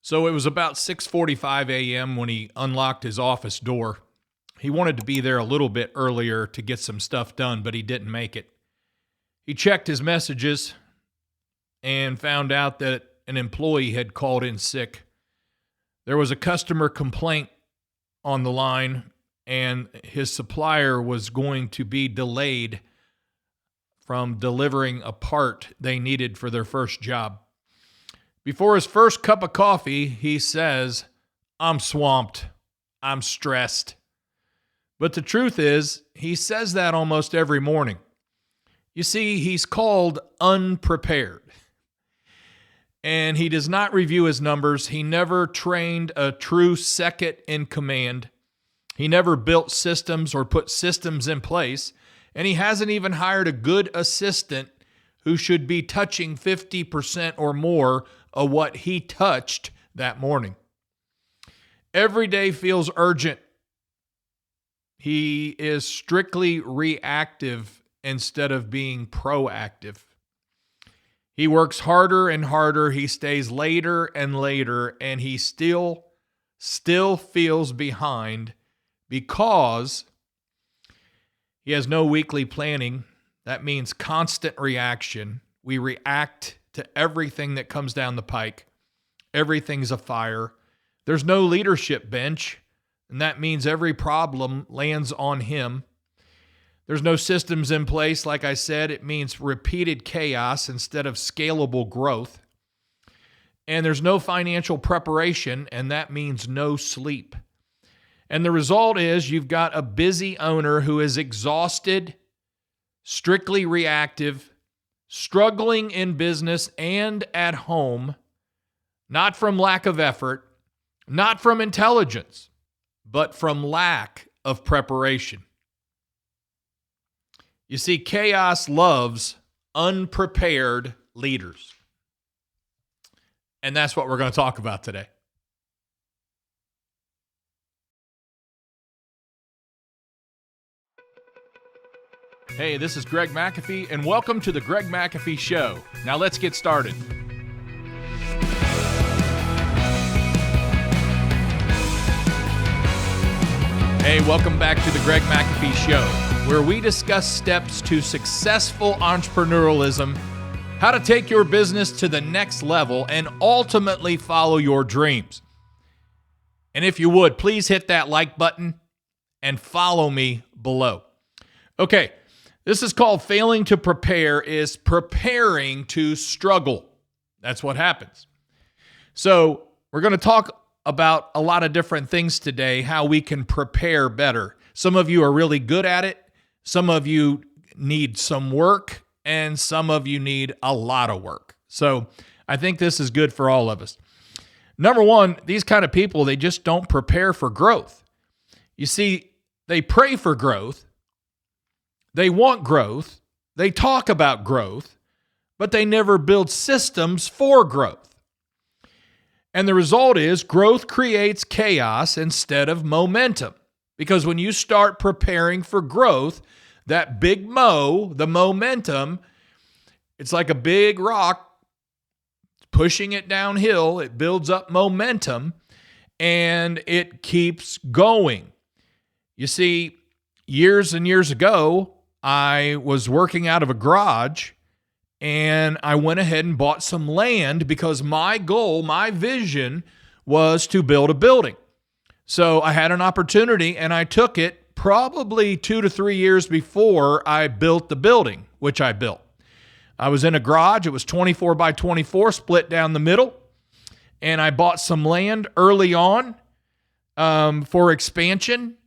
So it was about 6:45 a.m. when he unlocked his office door. He wanted to be there a little bit earlier to get some stuff done, but he didn't make it. He checked his messages and found out that an employee had called in sick. There was a customer complaint on the line, and his supplier was going to be delayed from delivering a part they needed for their first job. Before his first cup of coffee, he says, "I'm swamped. I'm stressed." But the truth is, he says that almost every morning. You see, he's called unprepared. And he does not review his numbers. He never trained a true second in command. He never built systems or put systems in place. And he hasn't even hired a good assistant who should be touching 50% or more of what he touched that morning. Every day feels urgent. He is strictly reactive instead of being proactive. He works harder and harder. He stays later and later, and he still feels behind because he has no weekly planning. That means constant reaction. We react to everything that comes down the pike. Everything's a fire. There's no leadership bench, and that means every problem lands on him. There's no systems in place. Like I said, it means repeated chaos instead of scalable growth. And there's no financial preparation, and that means no sleep. And the result is you've got a busy owner who is exhausted, strictly reactive, struggling in business and at home, not from lack of effort, not from intelligence, but from lack of preparation. You see, chaos loves unprepared leaders. And that's what we're going to talk about today. Hey, this is Greg McAfee, and welcome to the Greg McAfee Show. Now let's get started. Hey, welcome back to the Greg McAfee Show, where we discuss steps to successful entrepreneurialism, how to take your business to the next level, and ultimately follow your dreams. And if you would, please hit that like button and follow me below. Okay, this is called failing to prepare is preparing to struggle. That's what happens. So we're going to talk about a lot of different things today, how we can prepare better. Some of you are really good at it. Some of you need some work, and some of you need a lot of work. So I think this is good for all of us. Number one, these kind of people, they just don't prepare for growth. You see, they pray for growth. They want growth. They talk about growth, but they never build systems for growth. And the result is growth creates chaos instead of momentum. Because when you start preparing for growth, that big the momentum, it's like a big rock pushing it downhill. It builds up momentum and it keeps going. You see, years and years ago, I was working out of a garage and I went ahead and bought some land because my goal, my vision was to build a building. So I had an opportunity and I took it probably 2 to 3 years before I built the building, which I built. I was in a garage. It was 24 by 24, split down the middle. And I bought some land early on for expansion.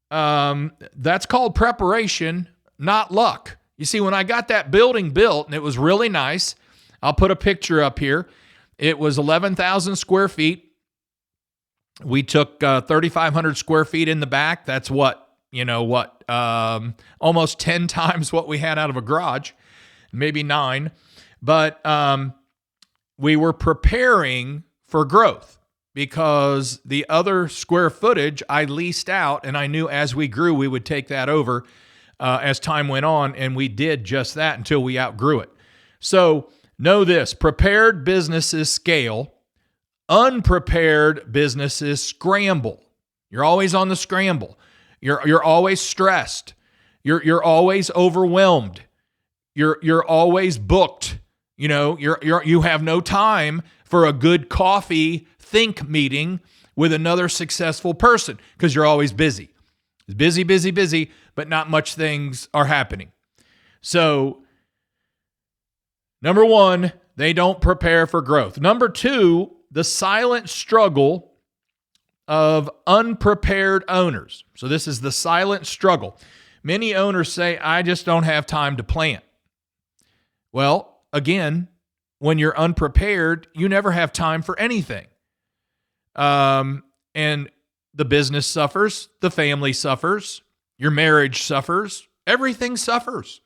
That's called preparation, not luck. You see, when I got that building built, and it was really nice, I'll put a picture up here. It was 11,000 square feet. We took 3,500 square feet in the back. That's almost 10 times what we had out of a garage, maybe 9. But we were preparing for growth because the other square footage I leased out, and I knew as we grew, we would take that over as time went on, and we did just that until we outgrew it. So know this, prepared businesses scale, Unprepared businesses scramble. You're always on the scramble. You're always stressed. You're always overwhelmed. You're always booked. You have no time for a good coffee think meeting with another successful person because you're always busy. Busy, busy, busy, but not much things are happening. So, number one, they don't prepare for growth. Number two, the silent struggle of unprepared owners. So this is the silent struggle. Many owners say, I just don't have time to plan. Well, again, when you're unprepared, you never have time for anything. And the business suffers, the family suffers, your marriage suffers, everything suffers.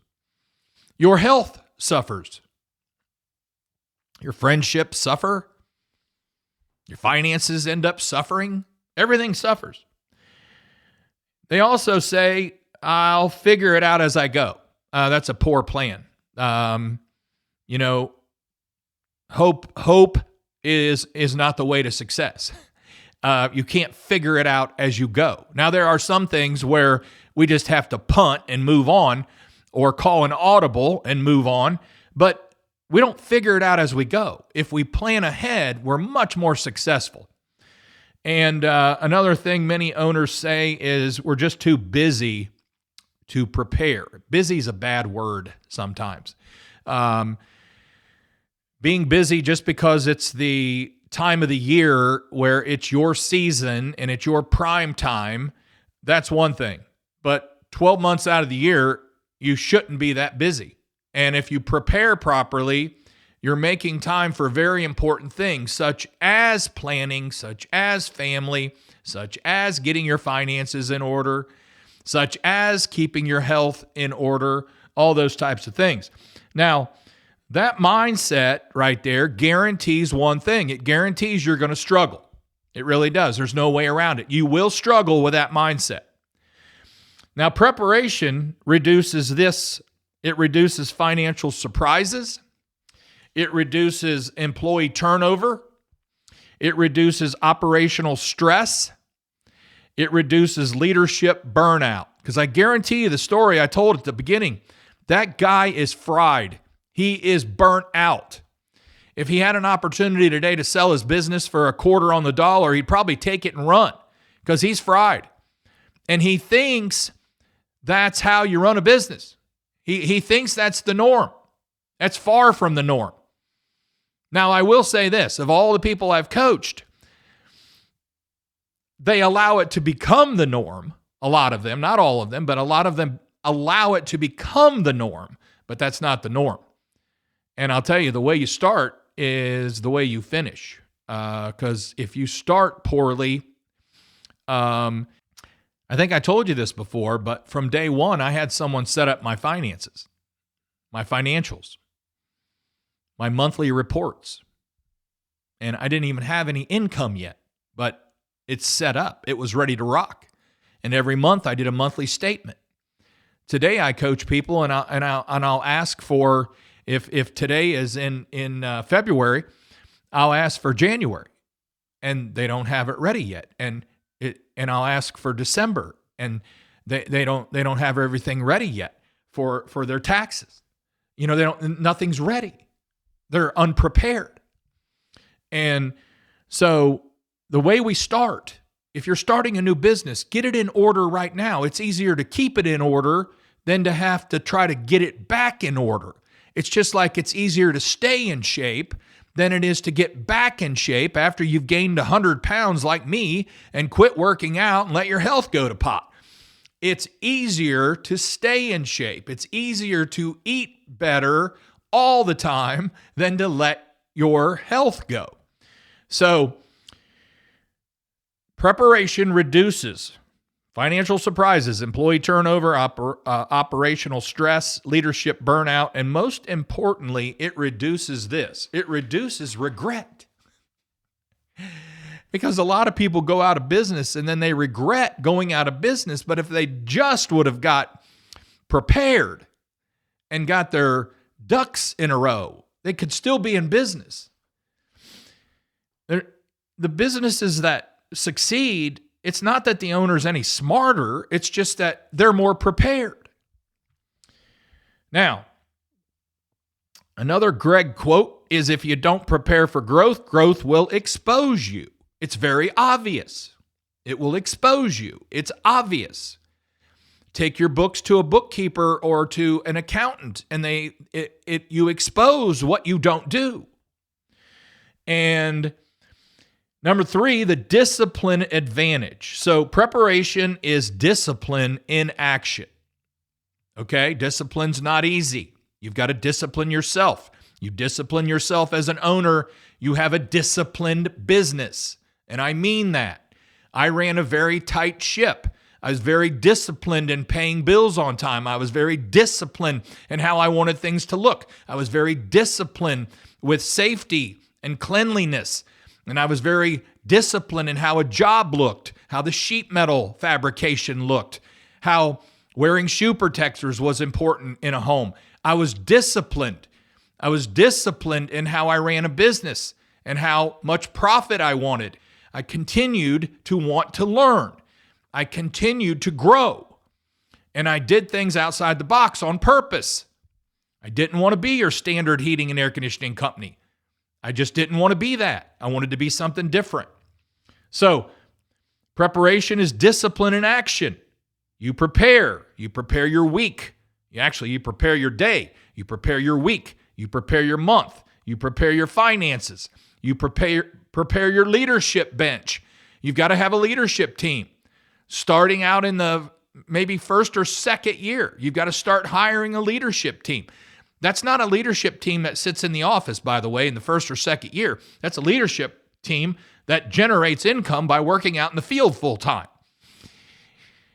Your health suffers. Your friendships suffer. Your finances end up suffering. Everything suffers. They also say, I'll figure it out as I go. That's a poor plan. Hope is not the way to success. You can't figure it out as you go. Now, there are some things where we just have to punt and move on or call an audible and move on, but we don't figure it out as we go. If we plan ahead, we're much more successful. And another thing many owners say is we're just too busy to prepare. Busy is a bad word sometimes. Being busy just because it's the time of the year where it's your season and it's your prime time, that's one thing. But 12 months out of the year, you shouldn't be that busy. And if you prepare properly, you're making time for very important things, such as planning, such as family, such as getting your finances in order, such as keeping your health in order, all those types of things. Now, that mindset right there guarantees one thing. It guarantees you're going to struggle. It really does. There's no way around it. You will struggle with that mindset. Now, preparation reduces this. It reduces financial surprises. It reduces employee turnover. It reduces operational stress. It reduces leadership burnout. Because I guarantee you the story I told at the beginning, that guy is fried. He is burnt out. If he had an opportunity today to sell his business for a quarter on the dollar, he'd probably take it and run because he's fried. And he thinks that's how you run a business. He thinks that's the norm. That's far from the norm. Now, I will say this. Of all the people I've coached, they allow it to become the norm. A lot of them, not all of them, but a lot of them allow it to become the norm. But that's not the norm. And I'll tell you, the way you start is the way you finish. Because if you start poorly, I think I told you this before, but from day one, I had someone set up my finances, my financials, my monthly reports. And I didn't even have any income yet, but it's set up. It was ready to rock. And every month I did a monthly statement. Today I coach people and I'll ask for, if today is in February, I'll ask for January, and they don't have it ready yet. And I'll ask for December, and they don't have everything ready yet for their taxes. Nothing's ready. They're unprepared. And so the way we start, if you're starting a new business, get it in order right now. It's easier to keep it in order than to have to try to get it back in order. It's just like it's easier to stay in shape than it is to get back in shape after you've gained 100 pounds like me and quit working out and let your health go to pot. It's easier to stay in shape. It's easier to eat better all the time than to let your health go. So, preparation reduces financial surprises, employee turnover, operational stress, leadership burnout, and most importantly, it reduces this. It reduces regret. Because a lot of people go out of business and then they regret going out of business, but if they just would have got prepared and got their ducks in a row, they could still be in business. the businesses that succeed, it's not that the owner's any smarter, it's just that they're more prepared. Now, another Greg quote is, if you don't prepare for growth, growth will expose you. It's very obvious. It will expose you. It's obvious. Take your books to a bookkeeper or to an accountant, and you expose what you don't do. And number 3, the discipline advantage. So preparation is discipline in action. Okay? Discipline's not easy. You've got to discipline yourself. You discipline yourself as an owner, you have a disciplined business. And I mean that. I ran a very tight ship. I was very disciplined in paying bills on time. I was very disciplined in how I wanted things to look. I was very disciplined with safety and cleanliness. And I was very disciplined in how a job looked, how the sheet metal fabrication looked, how wearing shoe protectors was important in a home. I was disciplined. I was disciplined in how I ran a business and how much profit I wanted. I continued to want to learn. I continued to grow. And I did things outside the box on purpose. I didn't want to be your standard heating and air conditioning company. I just didn't want to be that. I wanted to be something different. So, preparation is discipline in action. You prepare. You prepare your week. You prepare your day. You prepare your week. You prepare your month. You prepare your finances. You prepare your leadership bench. You've got to have a leadership team. Starting out in the maybe first or second year, you've got to start hiring a leadership team. That's not a leadership team that sits in the office, by the way, in the first or second year. That's a leadership team that generates income by working out in the field full time.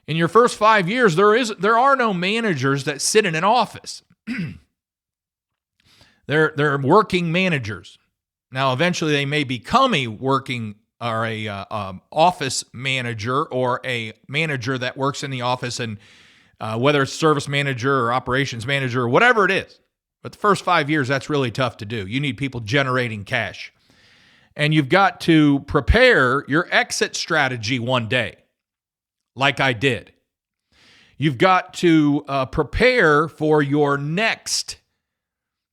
In your first 5 years, there are no managers that sit in an office. They're working managers. Now, eventually, they may become a working or a office manager or a manager that works in the office, and whether it's service manager or operations manager or whatever it is. But the first 5 years, that's really tough to do. You need people generating cash. And you've got to prepare your exit strategy one day, like I did. You've got to prepare for your next.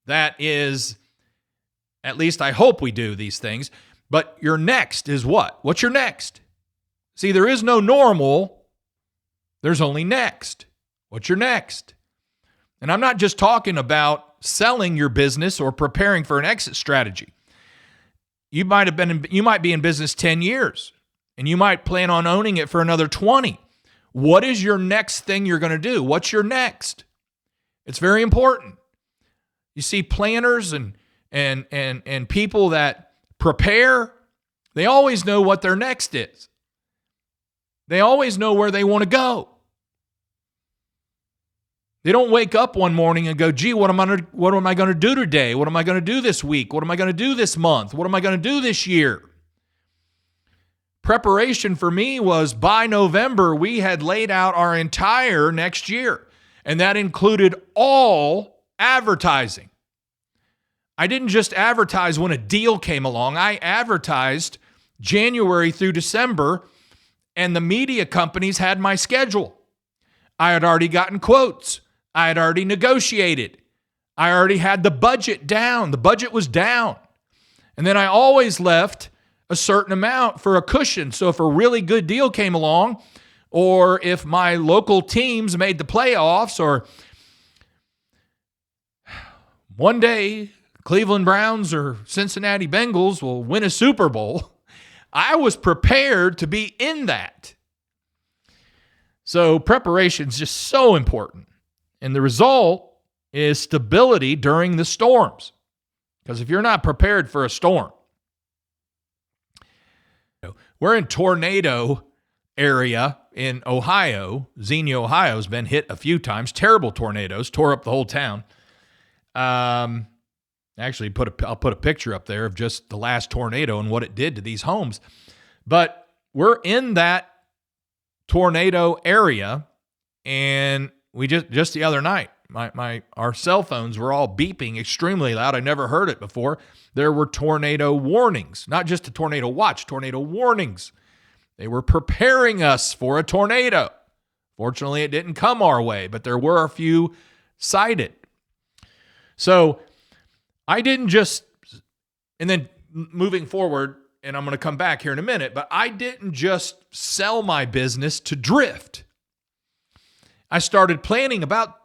That is, at least I hope we do these things, but your next is what? What's your next? See, there is no normal. There's only next. What's your next? And I'm not just talking about selling your business or preparing for an exit strategy. You might be in business 10 years, and you might plan on owning it for another 20. What is your next thing you're going to do? What's your next? It's very important. You see, planners and people that prepare, they always know what their next is. They always know where they want to go. They don't wake up one morning and go, gee, what am I going to do today? What am I going to do this week? What am I going to do this month? What am I going to do this year? Preparation for me was by November, we had laid out our entire next year, and that included all advertising. I didn't just advertise when a deal came along. I advertised January through December, and the media companies had my schedule. I had already gotten quotes. I had already negotiated. I already had the budget down. The budget was down. And then I always left a certain amount for a cushion. So if a really good deal came along, or if my local teams made the playoffs, or one day Cleveland Browns or Cincinnati Bengals will win a Super Bowl, I was prepared to be in that. So preparation is just so important. And the result is stability during the storms. Because if you're not prepared for a storm, we're in tornado area in Ohio. Xenia, Ohio has been hit a few times. Terrible tornadoes, tore up the whole town. Actually, I'll put a picture up there of just the last tornado and what it did to these homes. But we're in that tornado area, and we just the other night, our cell phones were all beeping extremely loud. I never heard it before. There were tornado warnings, not just a tornado watch, tornado warnings. They were preparing us for a tornado. Fortunately, it didn't come our way, but there were a few cited. So I didn't just, and then moving forward, and I'm going to come back here in a minute, but I didn't just sell my business to drift. I started planning about,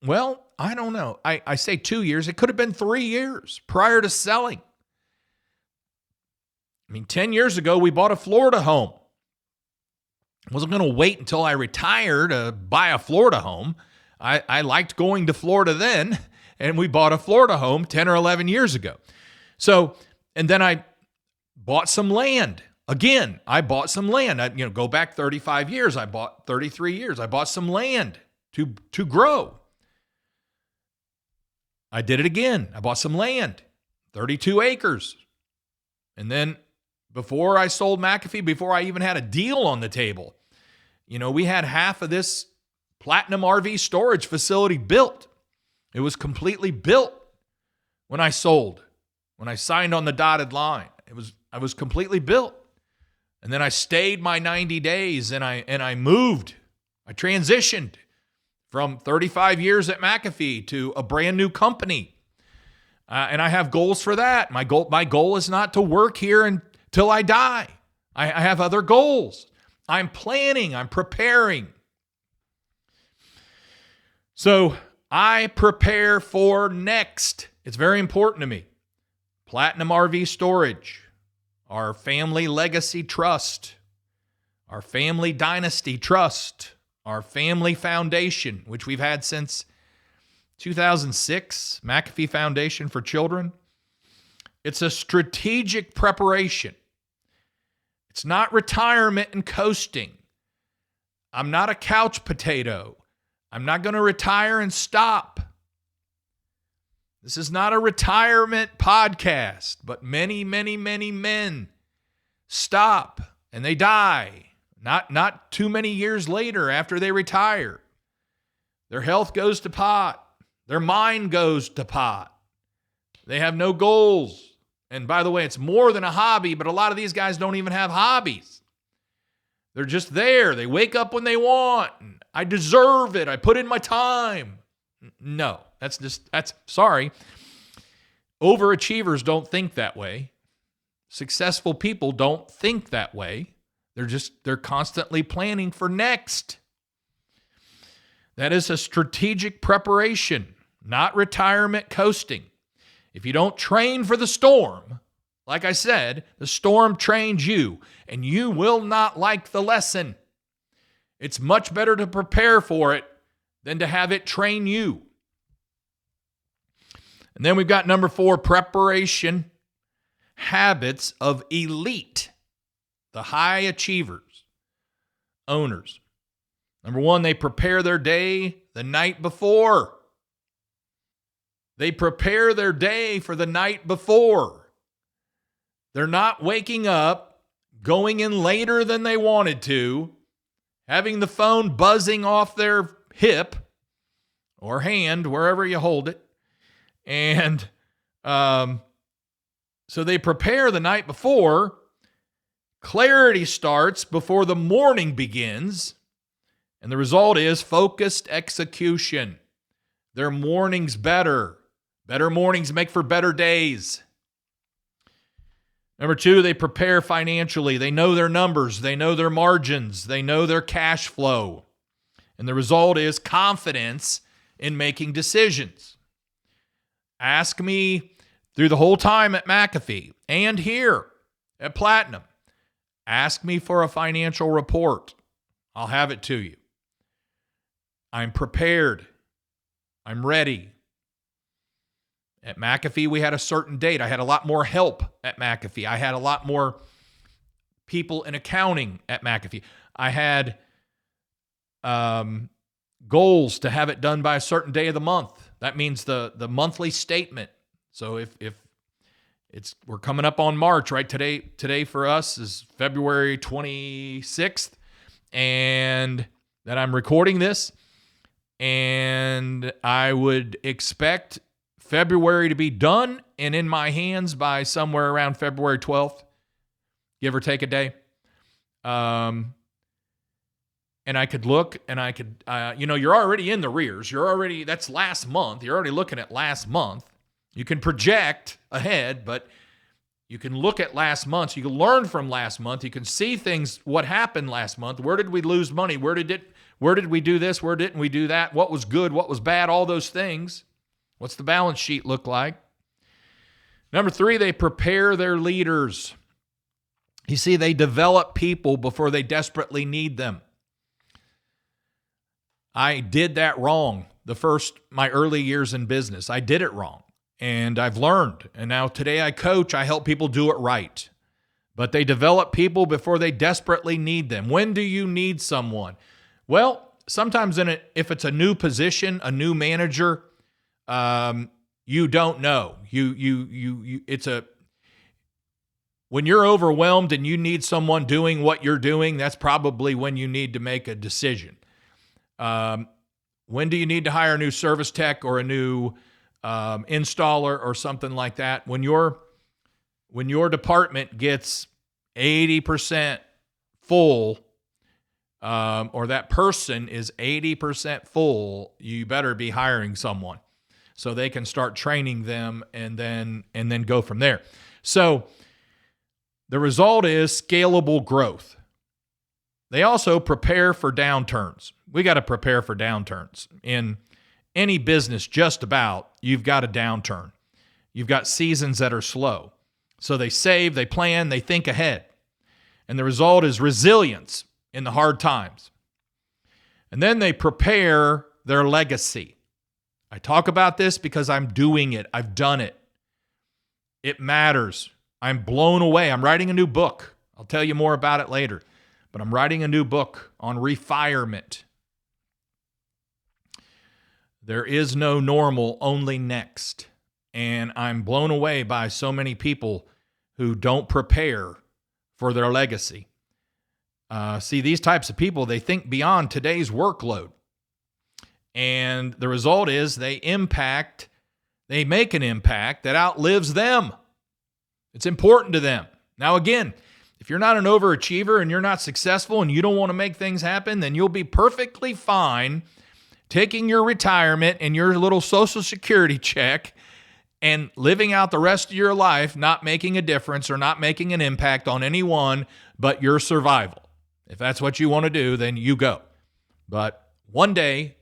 well, I don't know. I say 2 years. It could have been 3 years prior to selling. 10 years ago, we bought a Florida home. I wasn't going to wait until I retire to buy a Florida home. I liked going to Florida then, and we bought a Florida home 10 or 11 years ago. So, and then I bought some land. Again, I bought some land. Go back 35 years. I bought 33 years. I bought some land to grow. I did it again. I bought some land, 32 acres. And then before I sold McAfee, before I even had a deal on the table, we had half of this Platinum RV storage facility built. It was completely built when I sold, when I signed on the dotted line. I was completely built. And then I stayed my 90 days and I moved. I transitioned from 35 years at McAfee to a brand new company. And I have goals for that. My goal is not to work here until I die. I have other goals. I'm planning. I'm preparing. So I prepare for next. It's very important to me. Platinum RV Storage, our family legacy trust, our family dynasty trust, our family foundation, which we've had since 2006, McAfee Foundation for Children. It's a strategic preparation. It's not retirement and coasting. I'm not a couch potato. I'm not going to retire and stop. This is not a retirement podcast, but many, many, many men stop and they die. Not too many years later after they retire. Their health goes to pot. Their mind goes to pot. They have no goals. And by the way, it's more than a hobby, but a lot of these guys don't even have hobbies. They're just there. They wake up when they want. I deserve it. I put in my time. No, that's sorry. Overachievers don't think that way. Successful people don't think that way. They're constantly planning for next. That is a strategic preparation, not retirement coasting. If you don't train for the storm, like I said, the storm trains you, and you will not like the lesson. It's much better to prepare for it than to have it train you. And then we've got number 4, preparation habits of elite, the high achievers, owners. Number 1, they prepare their day the night before. They prepare their day for the night before. They're not waking up, going in later than they wanted to, having the phone buzzing off their hip or hand, wherever you hold it. And so they prepare the night before. Clarity starts before the morning begins. And the result is focused execution. Their mornings better. Better mornings make for better days. Number 2, they prepare financially. They know their numbers. They know their margins. They know their cash flow. And the result is confidence in making decisions. Ask me through the whole time at McAfee and here at Platinum. Ask me for a financial report. I'll have it to you. I'm prepared. I'm ready. At McAfee, we had a certain date. I had a lot more help at McAfee. I had a lot more people in accounting at McAfee. I had goals to have it done by a certain day of the month. That means the monthly statement. So if we're coming up on March, right? Today for us is February 26th, and that I'm recording this. and I would expect February to be done and in my hands by somewhere around February 12th, give or take a day. And I could look and I could, you're already in the rears. That's last month. You're already looking at last month. You can project ahead, but you can look at last month. You can learn from last month. You can see things, what happened last month. Where did we lose money? Where did we do this? Where didn't we do that? What was good? What was bad? All those things. What's the balance sheet look like? Number 3, they prepare their leaders. You see, they develop people before they desperately need them. I did that wrong my early years in business. I did it wrong. And I've learned. And now today I coach, I help people do it right. But they develop people before they desperately need them. When do you need someone? Well, sometimes if it's a new position, a new manager, you don't know. When you're overwhelmed and you need someone doing what you're doing, that's probably when you need to make a decision. When do you need to hire a new service tech or a new installer or something like that? When your department gets 80% full, or that person is 80% full, you better be hiring someone so they can start training them and then go from there. So the result is scalable growth. They also prepare for downturns. We got to prepare for downturns. In any business, just about, you've got a downturn. You've got seasons that are slow. So they save, they plan, they think ahead. And the result is resilience in the hard times. And then they prepare their legacy. I talk about this because I'm doing it. I've done it. It matters. I'm blown away. I'm writing a new book. I'll tell you more about it later. But I'm writing a new book on refirement. There is no normal, only next. And I'm blown away by so many people who don't prepare for their legacy. See, these types of people, they think beyond today's workload. And the result is they make an impact that outlives them. It's important to them. Now, again, if you're not an overachiever and you're not successful and you don't want to make things happen, then you'll be perfectly fine taking your retirement and your little Social Security check and living out the rest of your life, not making a difference or not making an impact on anyone but your survival. If that's what you want to do, then you go. But one day,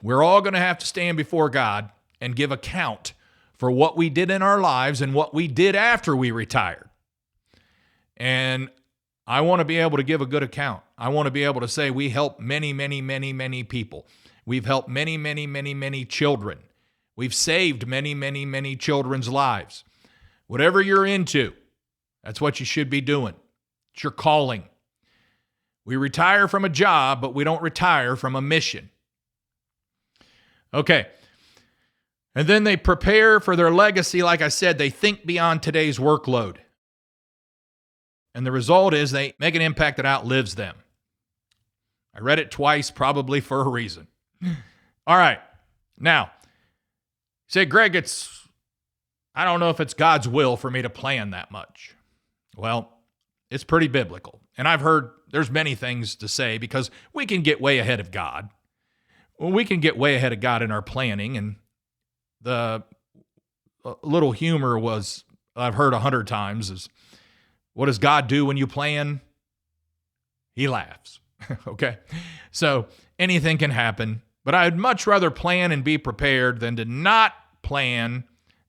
we're all going to have to stand before God and give account for what we did in our lives and what we did after we retired. And I want to be able to give a good account. I want to be able to say we helped many, many, many, many people. We've helped many, many, many, many children. We've saved many, many, many children's lives. Whatever you're into, that's what you should be doing. It's your calling. We retire from a job, but we don't retire from a mission. Okay. And then they prepare for their legacy. Like I said, they think beyond today's workload. And the result is they make an impact that outlives them. I read it twice, probably for a reason. All right. Now, say, Greg, I don't know if it's God's will for me to plan that much. Well, it's pretty biblical. And I've heard there's many things to say because we can get way ahead of God. Well, we can get way ahead of God in our planning. And the little humor I've heard 100 times is, what does God do when you plan? He laughs. Okay? So anything can happen. But I'd much rather plan and be prepared than to not plan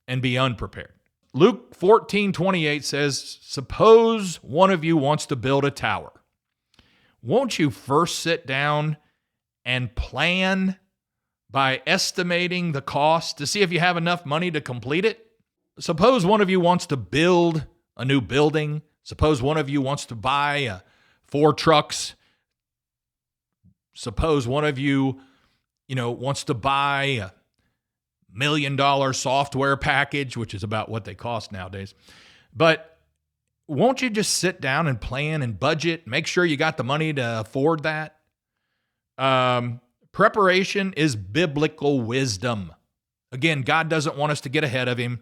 and be unprepared. Luke 14:28 says, suppose one of you wants to build a tower. Won't you first sit down and plan by estimating the cost to see if you have enough money to complete it? Suppose one of you wants to build a new building. Suppose one of you wants to buy 4 trucks. Suppose one of you, wants to buy a $1 million software package, which is about what they cost nowadays. But won't you just sit down and plan and budget, make sure you got the money to afford that? Preparation is biblical wisdom. Again, God doesn't want us to get ahead of him,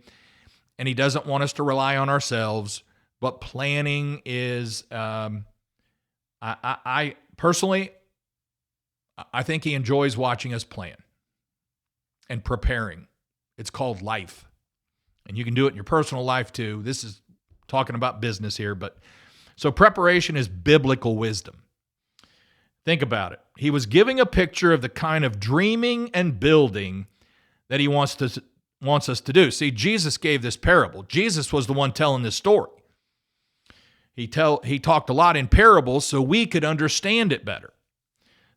and he doesn't want us to rely on ourselves, but planning is, I personally, I think he enjoys watching us plan and preparing. It's called life. And you can do it in your personal life too. This is talking about business here, but so preparation is biblical wisdom. Think about it. He was giving a picture of the kind of dreaming and building that he wants us to do. See, Jesus gave this parable. Jesus was the one telling this story. He talked a lot in parables so we could understand it better.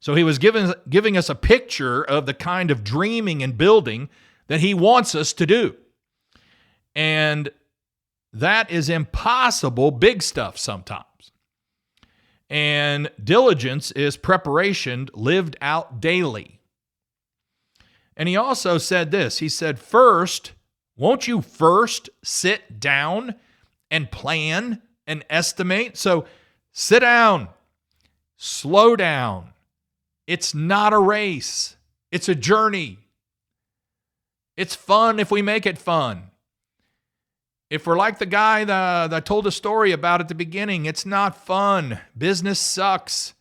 So he was giving us a picture of the kind of dreaming and building that he wants us to do. And that is impossible big stuff sometimes. And diligence is preparation lived out daily. And he also said this. He said, won't you first sit down and plan and estimate? So sit down, slow down. It's not a race. It's a journey. It's fun if we make it fun. If we're like the guy that I told a story about at the beginning, it's not fun. Business sucks.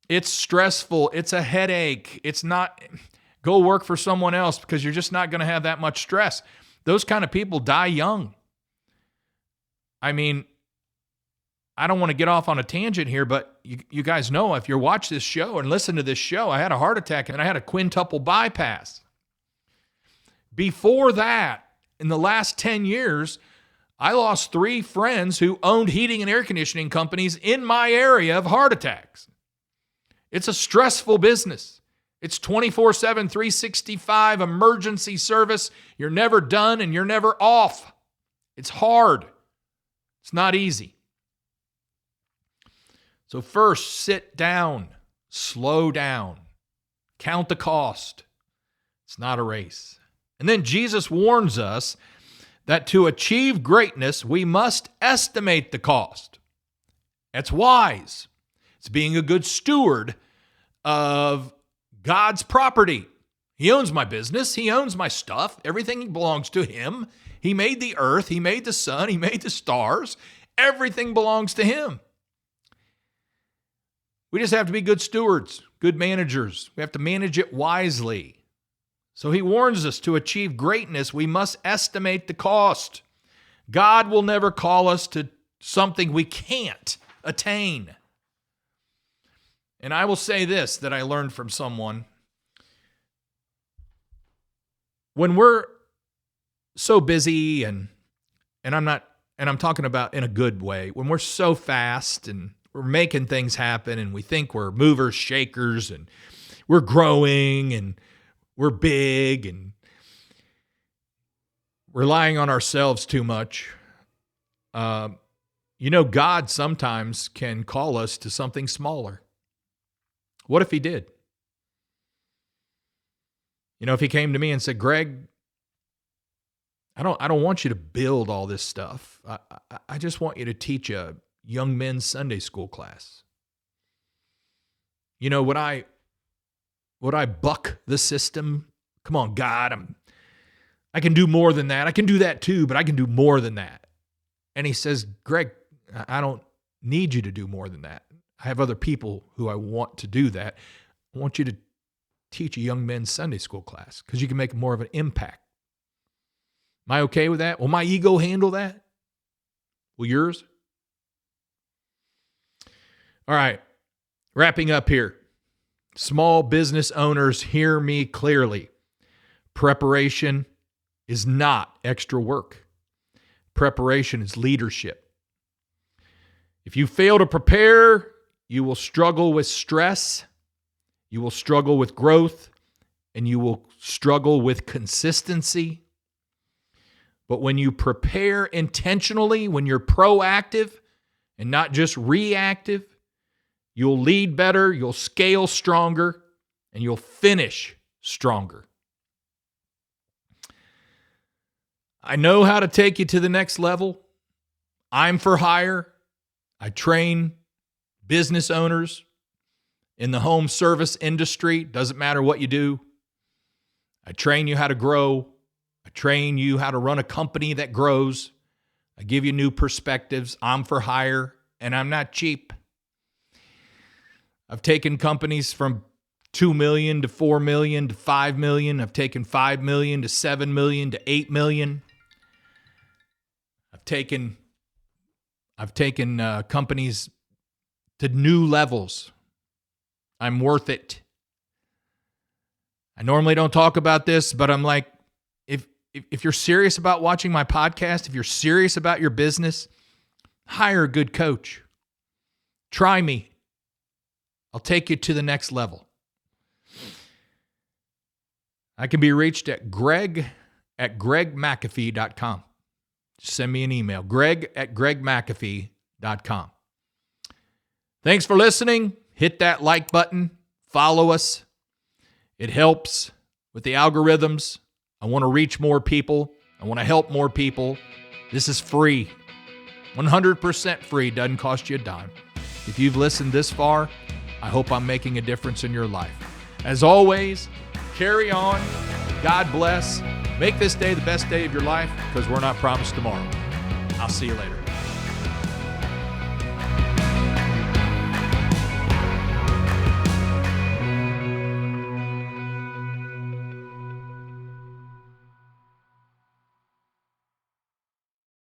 It's stressful. It's a headache. It's not, go work for someone else because you're just not going to have that much stress. Those kind of people die young. I mean, I don't want to get off on a tangent here, but you guys know if you watch this show and listen to this show, I had a heart attack and I had a quintuple bypass. Before that, in the last 10 years, I lost 3 friends who owned heating and air conditioning companies in my area of heart attacks. It's a stressful business. It's 24/7, 365 emergency service. You're never done and you're never off. It's hard. It's not easy. So first, sit down, slow down, count the cost. It's not a race. And then Jesus warns us that to achieve greatness, we must estimate the cost. That's wise. It's being a good steward of God's property. He owns my business. He owns my stuff. Everything belongs to him. He made the earth. He made the sun. He made the stars. Everything belongs to him. We just have to be good stewards, good managers. We have to manage it wisely. So he warns us to achieve greatness, we must estimate the cost. God will never call us to something we can't attain. And I will say this that I learned from someone. When we're so busy and I'm talking about in a good way, when we're so fast and we're making things happen and we think we're movers, shakers, and we're growing and we're big and relying on ourselves too much. God sometimes can call us to something smaller. What if he did? If he came to me and said, Greg, I don't want you to build all this stuff. I just want you to teach a young men's Sunday school class. Would I buck the system? Come on, God, I can do more than that. I can do that too, but I can do more than that. And he says, Greg, I don't need you to do more than that. I have other people who I want to do that. I want you to teach a young men's Sunday school class because you can make more of an impact. Am I okay with that? Will my ego handle that? Will yours? All right, wrapping up here. Small business owners, hear me clearly. Preparation is not extra work. Preparation is leadership. If you fail to prepare, you will struggle with stress, you will struggle with growth, and you will struggle with consistency. But when you prepare intentionally, when you're proactive and not just reactive, you'll lead better, you'll scale stronger, and you'll finish stronger. I know how to take you to the next level. I'm for hire. I train business owners in the home service industry. Doesn't matter what you do. I train you how to grow. I train you how to run a company that grows. I give you new perspectives. I'm for hire, and I'm not cheap. I've taken companies from 2 million to 4 million to 5 million. I've taken 5 million to 7 million to 8 million. I've taken companies to new levels. I'm worth it. I normally don't talk about this, but I'm like, if you're serious about watching my podcast, if you're serious about your business, hire a good coach. Try me. I'll take you to the next level. I can be reached at greg@gregmcafee.com. Send me an email, greg@gregmcafee.com. Thanks for listening. Hit that like button. Follow us. It helps with the algorithms. I want to reach more people. I want to help more people. This is free. 100% free. Doesn't cost you a dime. If you've listened this far, I hope I'm making a difference in your life. As always, carry on. God bless. Make this day the best day of your life, because we're not promised tomorrow. I'll see you later.